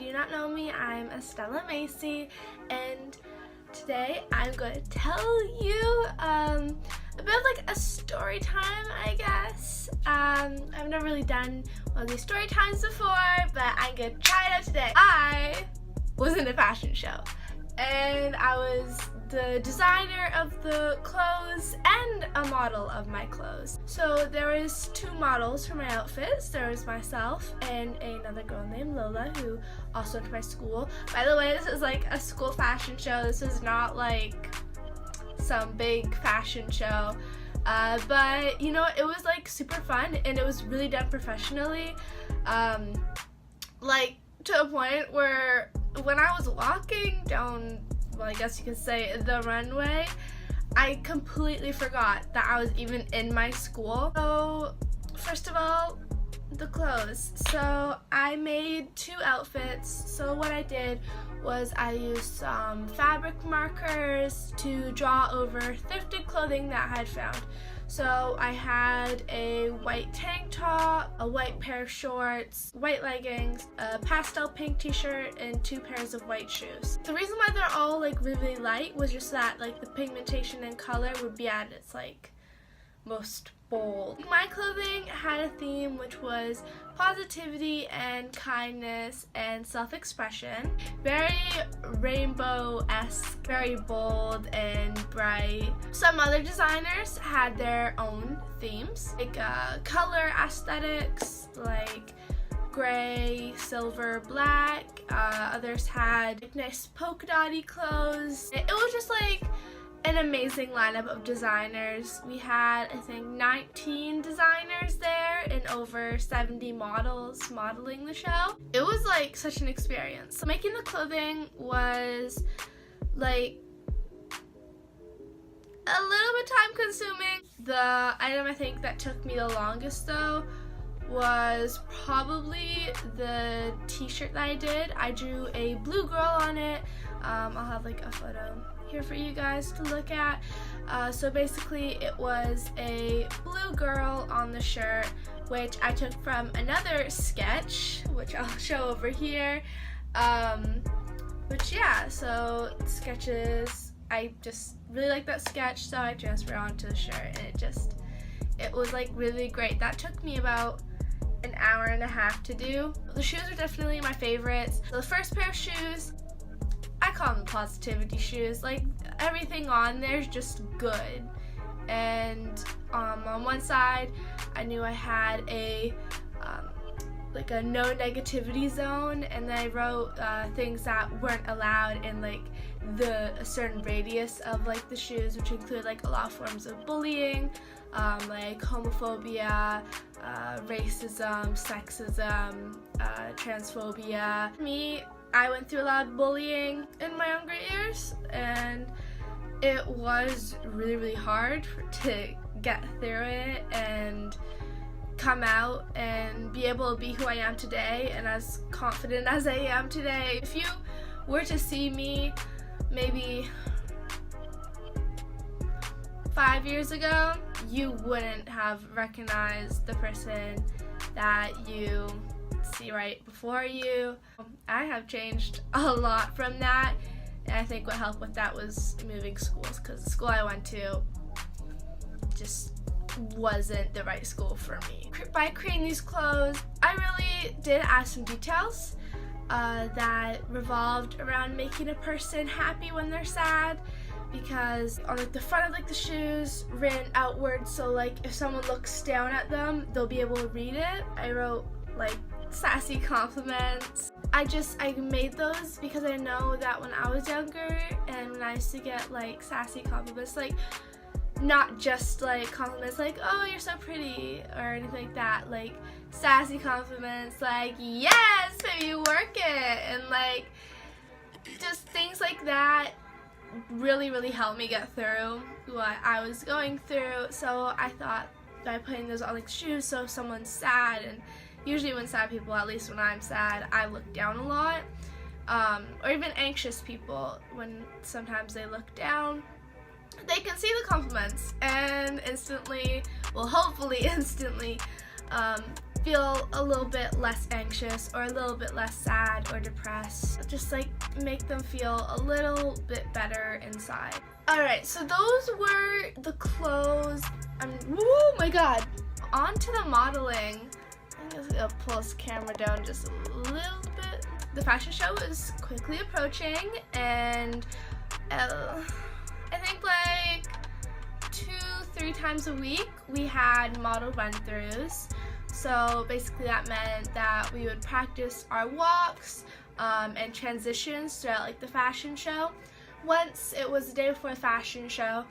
you do not know me, I'm Estella Macy, and today I'm going to tell you a bit of like a story time, I guess. I've never really done one of these story times before, but I'm going to try it out today. I was in a fashion show, and I was the designer of the clothes and a model of my clothes. So there was two models for my outfits. There was myself and another girl named Lola who also went to my school. By the way, this is like a school fashion show. This is not like some big fashion show. But you know, it was like super fun and it was really done professionally. Like to a point where when I was walking down, well, I guess you could say the runway, I completely forgot that I was even in my school. So first of all, the clothes. So I made two outfits. So what I did was I used some fabric markers to draw over thrifted clothing that I had found. So I had a white tank top, a white pair of shorts, white leggings, a pastel pink t-shirt, and two pairs of white shoes. The reason why they're all like really light was just that like the pigmentation and color would be at its like most bold. My clothing had a theme which was positivity and kindness and self-expression. Very rainbow-esque, very bold and bright. Some other designers had their own themes, like color aesthetics, like gray, silver, black. Others had like, nice polka dotty clothes. It was just like an amazing lineup of designers. We had, I think, 19 designers there and over 70 models modeling the show. It was like such an experience. So making the clothing was like a little bit time consuming. The item I think that took me the longest though was probably the t-shirt that I did. I drew a blue girl on it. I'll have like a photo here for you guys to look at. So basically it was a blue girl on the shirt, which I took from another sketch, which I'll show over here. Which yeah, so sketches, I just really like that sketch, so I transferred onto the shirt, and it was like really great. That took me about an hour and a half to do. The shoes are definitely my favorites. So the first pair of shoes, I call them positivity shoes. Like everything on there is just good. And on one side, I knew I had a like a no negativity zone, and then I wrote things that weren't allowed in like a certain radius of like the shoes, which include like a lot of forms of bullying, like homophobia, racism, sexism, transphobia. I went through a lot of bullying in my younger years, and it was really, really hard to get through it and come out and be able to be who I am today and as confident as I am today. If you were to see me maybe 5 years ago, you wouldn't have recognized the person that you see right before you. I have changed a lot from that, and I think what helped with that was moving schools, because the school I went to just wasn't the right school for me. By creating these clothes, I really did add some details that revolved around making a person happy when they're sad, because on like the front of like the shoes ran outward, so like if someone looks down at them, they'll be able to read it. I wrote like sassy compliments. I made those because I know that when I was younger and when I used to get like sassy compliments, like not just like compliments like, oh, you're so pretty or anything like that, like sassy compliments like, yes, baby, you work it, and like just things like that really, really helped me get through what I was going through. So I thought by putting those on like shoes, so if someone's sad, and usually when sad people, at least when I'm sad, I look down a lot, or even anxious people, when sometimes they look down, they can see the compliments and instantly, well, hopefully instantly, feel a little bit less anxious or a little bit less sad or depressed. Just like make them feel a little bit better inside. Alright, so those were the clothes. Oh my god. On to the modeling. I'm just gonna pull this camera down just a little bit. The fashion show is quickly approaching, and I think like 2-3 times a week we had model run-throughs. So basically that meant that we would practice our walks and transitions throughout like the fashion show. Once it was the day before the fashion show,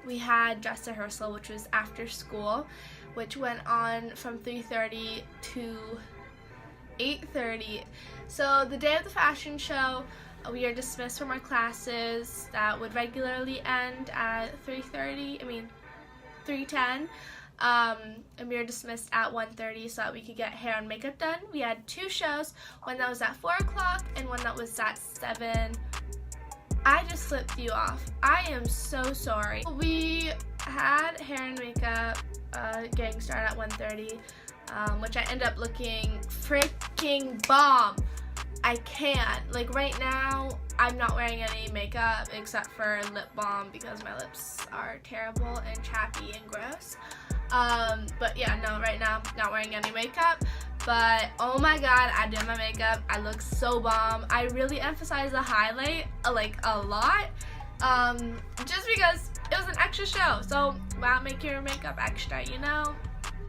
we had dress rehearsal, which was after school, which went on from 3:30 to 8:30. So the day of the fashion show, we are dismissed from our classes that would regularly end at 3:10. And we were dismissed at 1:30 so that we could get hair and makeup done. We had 2 shows, one that was at 4 o'clock and one that was at 7. I just flipped you off. I am so sorry. We had hair and makeup getting started at 1:30, which I ended up looking freaking bomb. I can't. Like right now, I'm not wearing any makeup except for lip balm because my lips are terrible and chappy and gross. But yeah, no, right now, not wearing any makeup. But oh my god, I did my makeup. I look so bomb. I really emphasize the highlight like a lot, just because it was an extra show. So why not make your makeup extra, you know?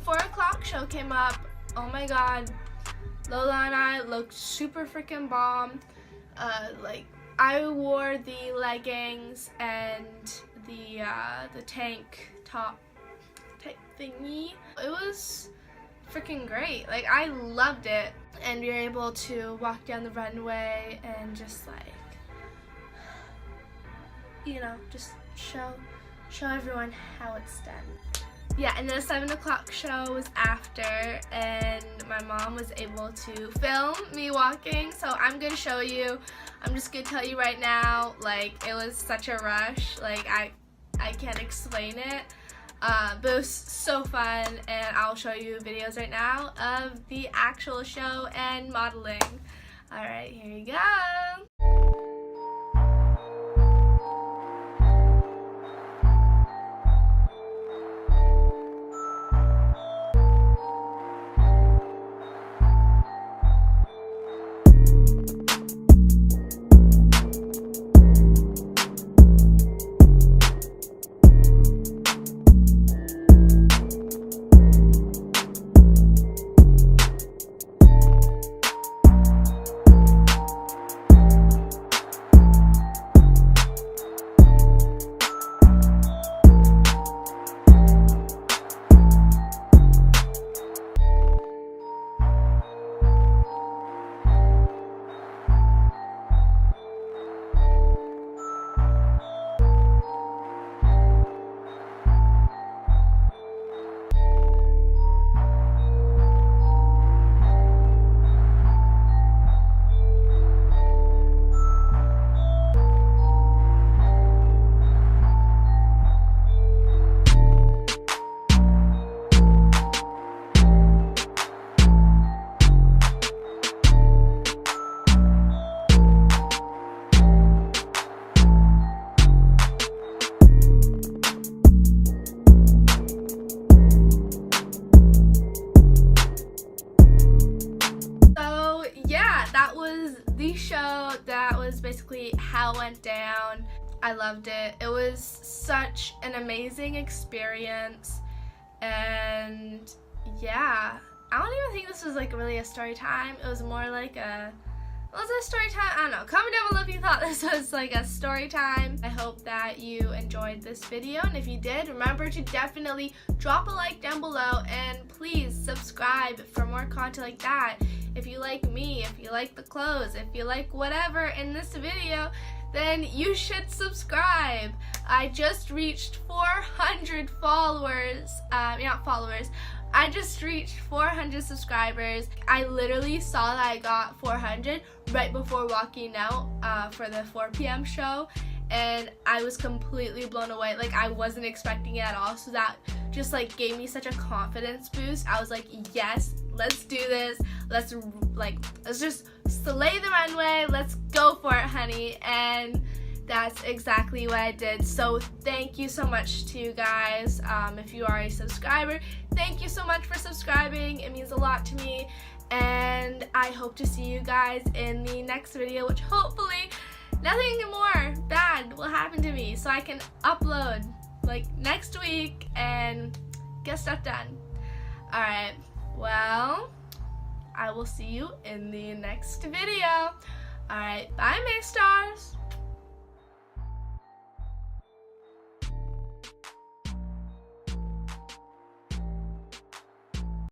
4 o'clock show came up. Oh my god, Lola and I looked super freaking bomb. Like I wore the leggings and the tank top type thingy. It was freaking great. Like I loved it, and we were able to walk down the runway and just like, you know, just show everyone how it's done. Yeah, and then the 7 o'clock show was after, and my mom was able to film me walking, so I'm gonna show you. I'm just gonna tell you right now, like it was such a rush. Like I can't explain it. But it was so fun, and I'll show you videos right now of the actual show and modeling. Alright, here you go. The show, that was basically how it went down. I loved it. It was such an amazing experience, and yeah, I don't even think this was like really a story time. It was more like was it a story time? I don't know. Comment down below if you thought this was like a story time. I hope that you enjoyed this video, and if you did, remember to definitely drop a like down below, and please subscribe for more content like that. If you like me, if you like the clothes, if you like whatever in this video, then you should subscribe. I just reached 400 followers. Not followers. I just reached 400 subscribers. I literally saw that I got 400 right before walking out for the 4 p.m. show, and I was completely blown away. Like I wasn't expecting it at all, so that just like gave me such a confidence boost. I was like, yes, let's do this. Let's just slay the runway. Let's go for it, honey. And that's exactly what I did. So thank you so much to you guys. If you are a subscriber, thank you so much for subscribing. It means a lot to me. And I hope to see you guys in the next video, which hopefully nothing more bad will happen to me, so I can upload like next week and get stuff done. Alright, well, I will see you in the next video. Alright, bye, May Stars.